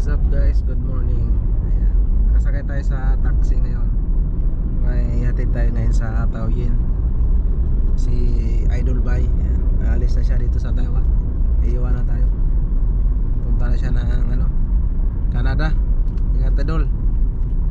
What's up guys? Good morning. Ayan. Kasakay tayo sa taxi ngayon. May hatid tayo ngayon sa Taoyuan. Si Idol Bay. Ayan. Alis na siya dito sa Taiwan. Iiwan na tayo. Punta na siya ng Canada. Ingat Idol.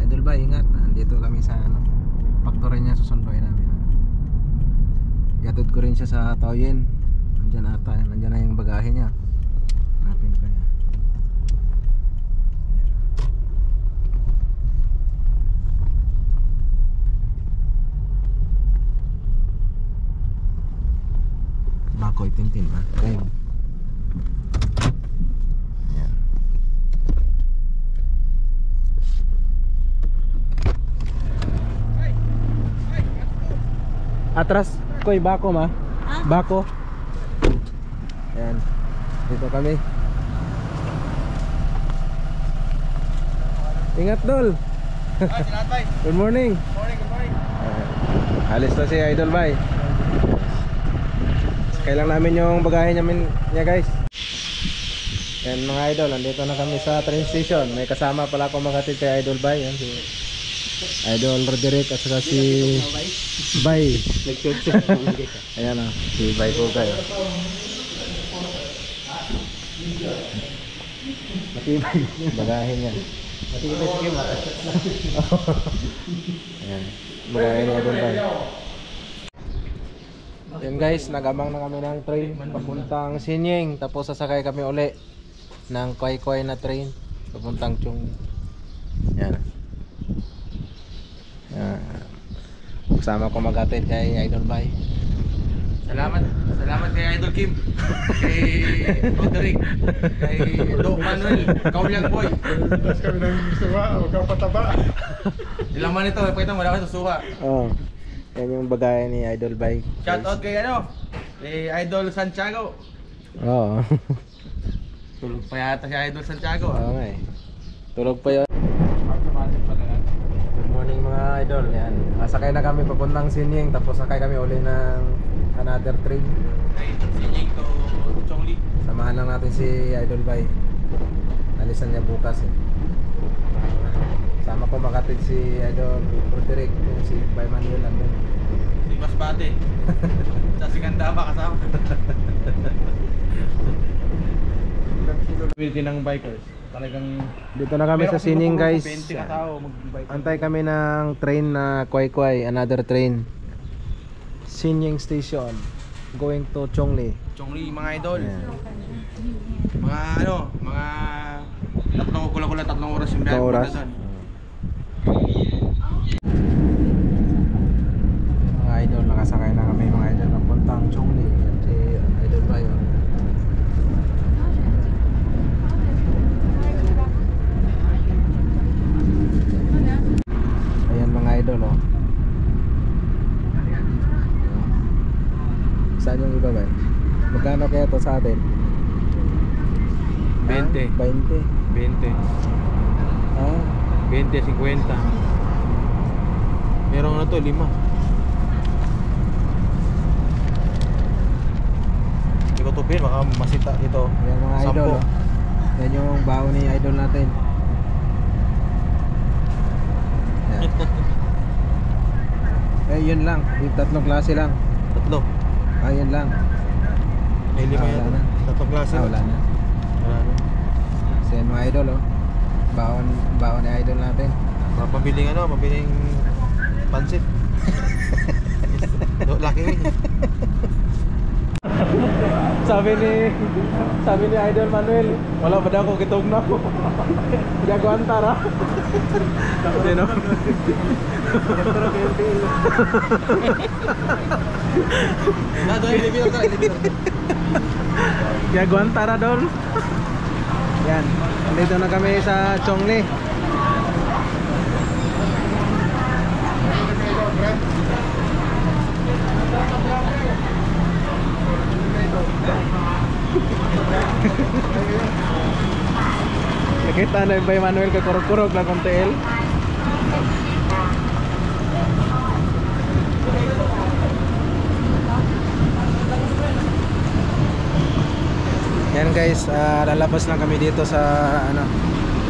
Idol Bay, ingat. Nandito kami sa factory niya, susunduin namin. Gatid ko rin siya sa Taoyuan. Nandiyan ata, nandiyan na yung bagahe niya. Hanapin ko niya. Bakoy Tintin ha. Okay. Ayan. Atras koy bako ma. Bako. Ayan. Dito kami. Ingat Dol. Good morning. Good morning. Alis na si Idol Bay. Kailang namin yung bagahe niya guys. Yan mga idol, andito na kami sa train station. May kasama pala akong maghatid kay Idol Bay. Yan si Idol Roderick at saka si Bay. Ayan o, si Bay ko kayo. Matibay bagahe niya. Matibay sige ba? Ayan, bagahe ni Idol Bay. Yan guys, nagamang na kami ng train papuntang Xinying. Tapos sasakay kami uli ng Kuai na train papuntang Chung. Yan. Kasama ko maghatid kay Idol Bay. Salamat kay Idol Kim, kay Roderick, kay Doc Manuel, Kaulyang Boy. Tapos kami ng suha, huwag kang pataba. Ilang man ito, pakita mo wala kang susuha. Oh. Yan yung bagahe ni Idol Bay. Shout out kay kay Idol Santiago. Oo. Tulog pa yata si Idol Santiago. Oo nga eh. Tulog pa yun. Good morning mga idol. Yan. Sakay na kami papuntang Xinying. Tapos sakay kami uli ng another train. Xinying to Chongli. Samahan lang natin si Idol Bay. Alisan niya bukas eh. Sama ko makatid si Idol Roderick, yung si Bay Manuel andun. Si Masbate. Sa Siganda pa kasama. Community ng bikers. Talagang dito na kami sa Xinying guys. 20 katao mag-bike. Antay kami ng train na Kuai, another train. Xinying station going to Chongli. Chongli mga idol. Ayan. Mga tatlong oras yung biyahe. 3 oras. Mga idol, nakasakay na kami mga idol papuntang Chongli. Si Idol Bay. Ayan mga idol oh. Saan yung iba ba? Magkano kaya to sa atin? 20. 20. 20. Ah, 20, 50. Meron na to, 5. Hindi ko tupin, baka masita ito. yan mga idol oh. Yan yung baon ni idol natin. Yan. Yun lang, yung 3 klase lang. Tatlo. Yun lang. May 5 wala yan. na. Tatlong klase. Wala na. Wala na. So yan mga idol oh. Baon ni idol natin. Pabiling pabiling pansit. Laki rin. Sabi ni Idol Manuel, wala ba daw ako kitog na ako. Jagoan tara. Sino? Jagoan tara doon. Yan, dito na kami sa Chongli. Nakita na yung Bay Manuel kakurog-kurog na kong TL. Yan guys, lalabas lang kami dito sa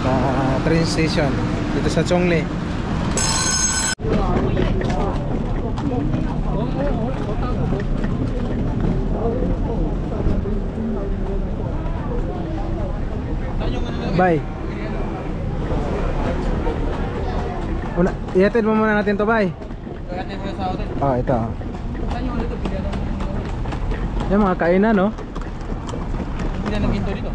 sa train station dito sa Chongli. Bye. Una, ihatid mo muna natin to, bye. Oh, ito. Yung mga kainan, no? Hindi na naghinto dito.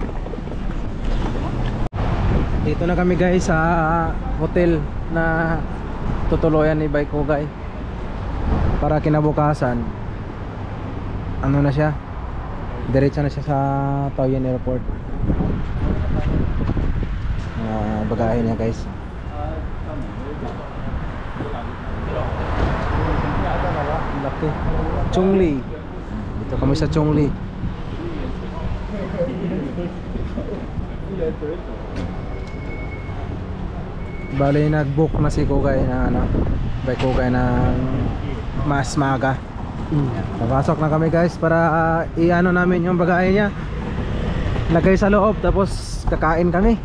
Dito na kami guys sa hotel na tutuluyan ni Baykogay. Para kinabukasan, ano na siya? Diretso na siya sa Taoyuan Airport. Bagahe niya guys. Laki. Chongli. Dito kami sa Chongli. Bali nag-book na si Kogay na ano, Baykogay ng mas maaga. Papasok na kami guys para i-ano namin yung bagahe niya. Lagay sa loob tapos kakain kami.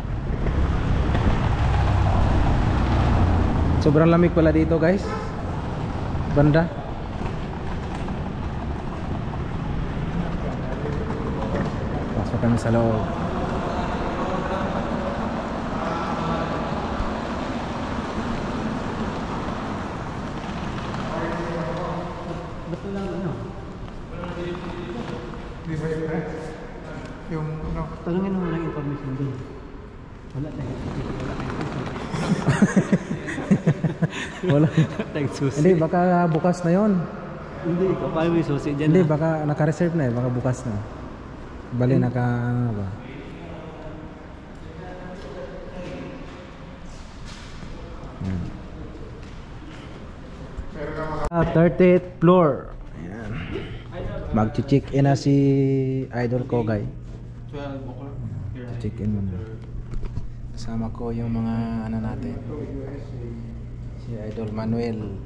Sobrang lamig pala dito guys. Banda. Pasok kami sa loob. Di ba yun, eh? Yung ano? Tanungin mo lang information doon. Wala tayo. Wala. Nagsusi. Hindi, baka bukas na yon. Hindi, paano may susi dyan? Hindi, baka naka-reserve na eh, baka bukas na. Bali naka ano ba? Yan. 30th floor. Ayan. Mag-check in na si Idol Kogay. 12 o'clock. Check in muna. Kasama ko yung mga ano natin. Si Idol Manuel.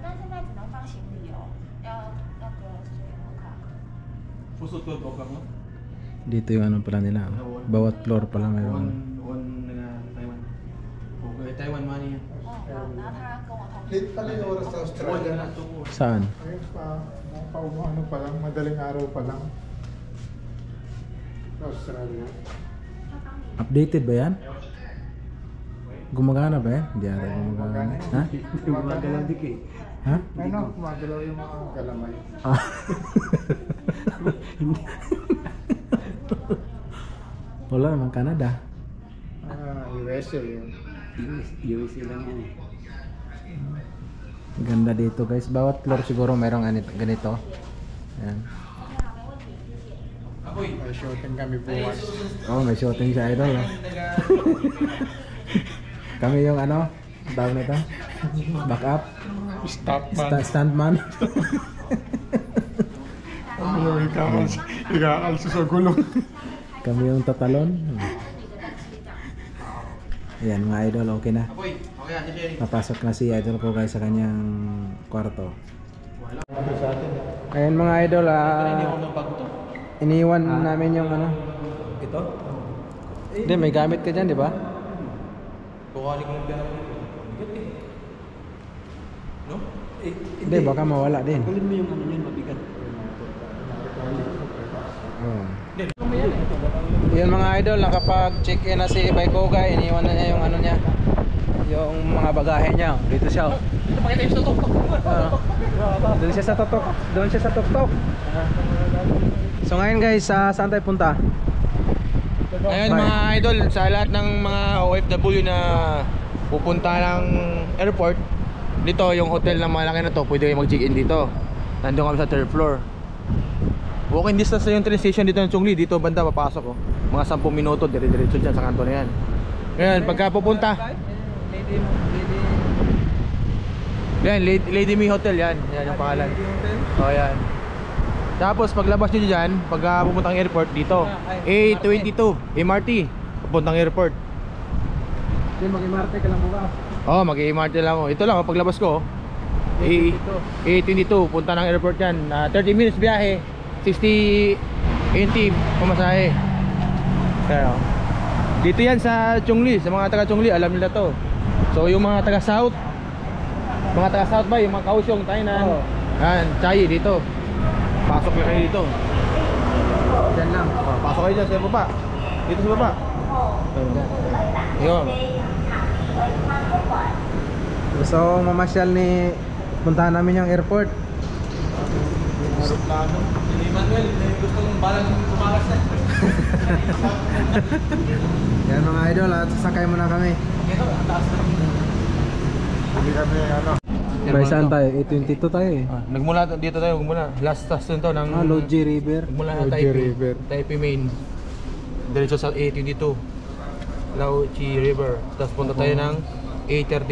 但现在只能放行李哦，要那个水果卡。 Puso 12 o'clock no? Dito yung ano pala nila. Bawat floor pala mayroon. One Taiwan. Okay, Taiwan money yan. 哦，好，然后他跟我同 Late pala yung oras sa Australia. Saan? Ayun pa, ano pa lang, madaling araw pa lang. Sa Australia. Updated ba yan? Gumagana ba yan? Hindi ata gumagana. Ha? Hindi mo magalaw dik eh. Ha? Ano, gumagalaw yung mga galamay. Ah. Wala naman Canada. USA yun. USA lang yan eh. Ganda dito guys. Bawat floor siguro mayroong ganito. Ayan. Apoy. May shooting kami buwan. Oh, may shooting si Idol. Oh. Kami yung ano, tawag nito? Back up? Stuntman. Ano, ikakalso sa gulong. Kami yung tatalon. Ayan mga idol, okay na. Apoy. Okay, ate Sherry. Papasok na si Idol ko guys sa kanyang kwarto. Ito sa atin. Ayan mga idol, Hindi ako ng bago to. iniwan namin yung ano. Ito? Hindi, may gamit ka dyan, di ba? Bukali ko magdala ko dito. Bigat eh. No? Hindi, baka mawala din. Gawin mo yung ano yun, mabigat. Oh. Yun mga idol, nakapag-check-in na si Baykogay. Iniwan na niya yung ano niya, yung mga bagahe niya. Dito siya. Ito pakita yung sa tok-tok. Doon siya sa tuktok. Doon siya sa tuktok. So ngayon guys, saan tayo punta? Ngayon mga idol, sa lahat ng mga OFW na pupunta ng airport, dito yung hotel na malaki na to, pwede kayo mag-check-in dito. Nandun kami sa 3rd floor. Walking distance na yung train station dito ng Chongli. Dito banda papasok oh. Mga 10 minuto, dire-diretso dyan sa kanto na yan. Ngayon, pagka pupunta yan, Lady Me Hotel yan. Yan yung pangalan. O yan. Tapos paglabas nyo dyan, pagka pupuntang airport dito, A22 MRT papuntang airport. Hindi, mag-MRT ka lang bukas. Oh, mag-MRT lang ako. Ito lang oh, paglabas ko oh. A22 punta ng airport yan. 30 minutes biyahe, 60 NT pamasahe. Kaya Dito yan sa Chongli, sa mga taga Chongli, alam nila to. So yung mga taga South, ba, yung mga Kaohsiung, Tainan, yan, Chiayi dito. Pasok lang kayo dito. Diyan lang. Pasok kayo dyan sa baba. Dito sa baba. Yun. Gusto ko mamasyal ni puntahan namin yung airport. Aeroplano. Si Manuel, gusto mong balang tumakas na. Yan mga idol, at sasakay muna kami. Ito, ang taas na. Hindi kami ano. By saan tayo? A22 tayo eh. Nagmula dito tayo, nagmula. Last station to ng Loji River. nagmula na Loji River. Taipei Main. Diretso sa A22. Lauchi River. Tapos punta tayo ng A13.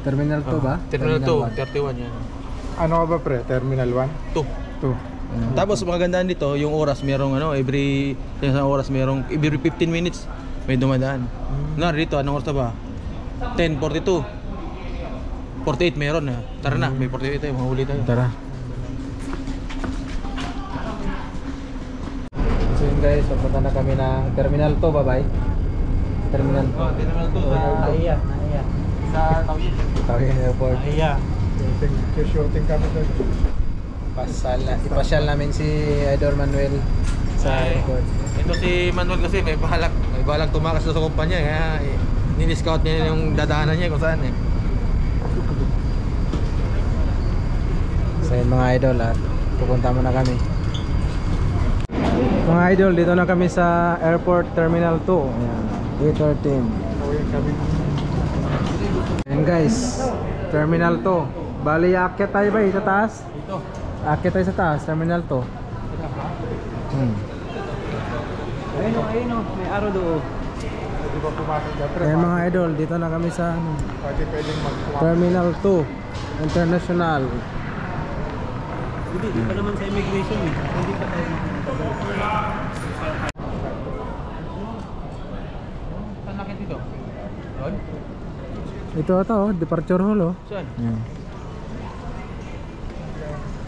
Terminal 2 ba? Terminal 1. 2, 31 yan. Ano ka ba pre? Terminal 1? 2. 2. Tapos magandaan dito, yung oras merong every isang oras merong every 15 minutes may dumadaan. Na dito anong oras na ba? 10:42. 48 meron na. Tara na, may 48 tayo, mahuli tayo. Tara. So yun guys, papunta na kami ng Terminal 2, bye-bye. Terminal 2. Oh, Terminal 2 sa Naiya. sa Taoyuan. Taoyuan Airport. Naiya. Shooting kami doon. Ipasyal namin si Idol Manuel sa airport. Ito si Manuel kasi may balak tumakas sa kumpanya kaya ni-scout niya yung dadaanan niya kung saan eh. So yun mga idol, at pupunta muna kami. Mga idol, dito na kami sa Airport Terminal 2. Ayan, A13. Uwi kami. Ayan guys, Terminal 2. Bali, aakyat tayo ba sa taas? Ito. Aakyat tayo sa taas, Terminal 2. Ayun o. May araw doon. Pwede ba pumasok dyan pre? Ayan mga idol, dito na kami sa Pwedeng magpumasok. Terminal 2 International. Hindi pa naman sa immigration eh. Hindi pa tayo makikita. Saan nakit dito? Doon? Ito, departure hall oh. Saan? Ayan.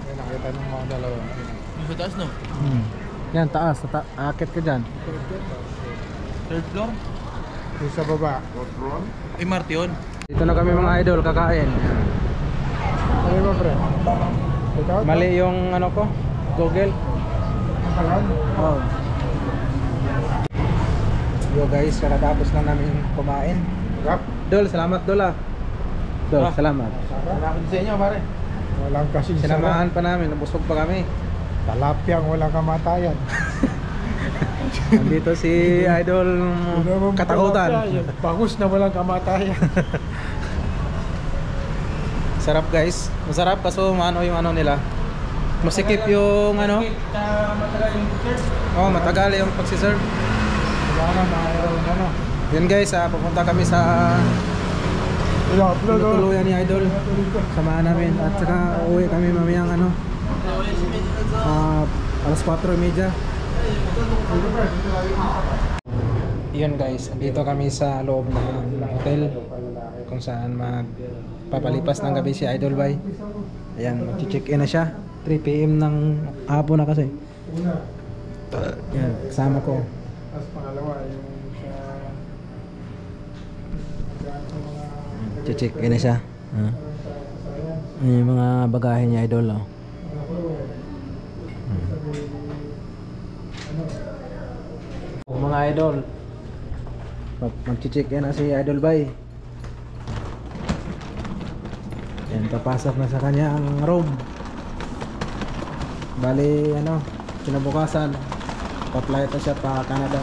May nakita ng mga dalawa. Yung sa taas no? Yan, taas. Aakyat ka dyan. Third floor? Yung sa baba. MRT yun. Dito na kami mga idol, kakain. Ano ba pre? Ikaw? Mali yung ano ko, Google. Ayan. Oh. Yo guys, kakatapos lang namin kumain. Rap. Dol, salamat Dol ah. Dol, salamat. Malapit sa inyo pare. Walang kasing Sinamahan pa namin, nabusog pa kami. Talapyang walang kamatayan. Nandito si Idol Katakutan. Bangus na walang kamatayan. Sarap guys. Masarap kaso ano yung ano nila. Masikip yung ano. Matagal yung serve. Oh, matagal yung pagsiserve. Kailangan mayroon ano. Yun guys, pupunta kami sa tuluyan ni Idol. Samahan namin at saka uwi kami mamayang ano. Alas 4:30. Yun guys, dito kami sa loob ng hotel kung saan magpapalipas ng gabi si Idol Bay. Ayan, mag-check in na siya. 3 PM ng hapon na kasi. Yan, kasama ko. Tapos pangalawa yung sa Check in na siya. Ayan yung mga bagahe niya Idol. Oh. Mga idol, mag-check in na si Idol Bay. Yan, papasok na sa kanyang room. Bali, ano, kinabukasan pa-flight na siya pa Canada,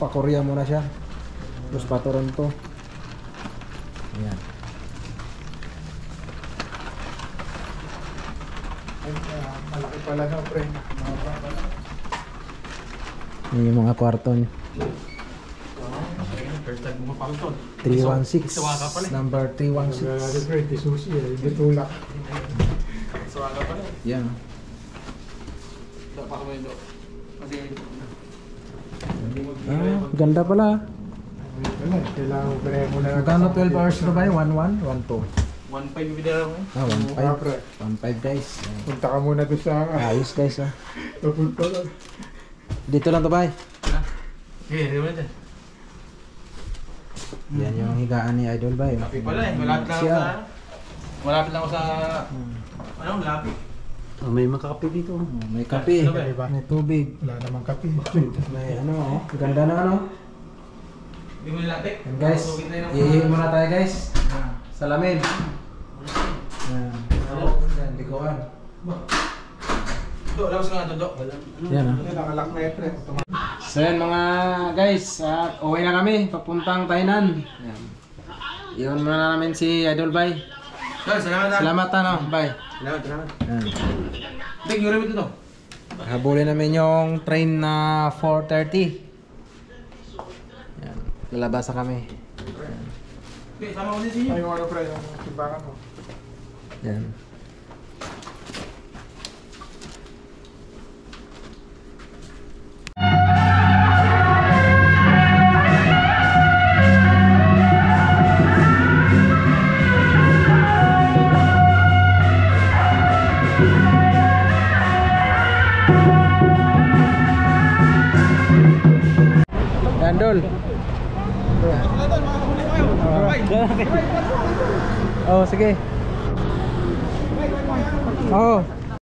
pa Korea muna siya, tapos pa Toronto. Ayan. malaki pala na pre. Yan yung mga kwarto niya. First time pumapakot. 316, number Wala 316. pre, di susi eh. Di tulak. Suwaga pala. Yan. Dapat ko yun. Kasi Ganda pala. Wala, kailangan pre mo na. Magkano 12 hours na ba yun? 1-1? 1-2? 1.5 yung bidara ko. Ah, Ah, pre. 1.5 guys. Punta ka muna doon sa Ayos guys ah. Papunta ka. Dito lang to bay. Sige, hindi mo natin. Yan yung higaan ni Idol Bay. Lapit pala eh. Malapit lang ako Siya. sa... Malapit lang ako sa... Ano? Lapit. Oh, may makakape dito. May kape, Ano ba? may tubig, Wala namang kape. may ano oh. Ganda na ano. Hindi mo nilapit. Yan guys, ihihin muna tayo guys. Salamin. Yan. Yan, likuan. Dok, labas ka nga to, Dok. Yan ah. Nakalak na ito eh. So yan mga guys, uwi na kami, papuntang Tainan. Yan. Iwan muna namin si Idol Bay. Dok, salamat na. Salamat ano, Bay. Salamat. Yan. Dek, yung rin ito, Dok. Habulin namin yung train na 4:30. Yan. Lalabas na kami. Okay, sama ko din sa inyo. Ay, yung ano pre, yung timbangan mo. Yan. Yan, Dol. Oh, sige. Oh.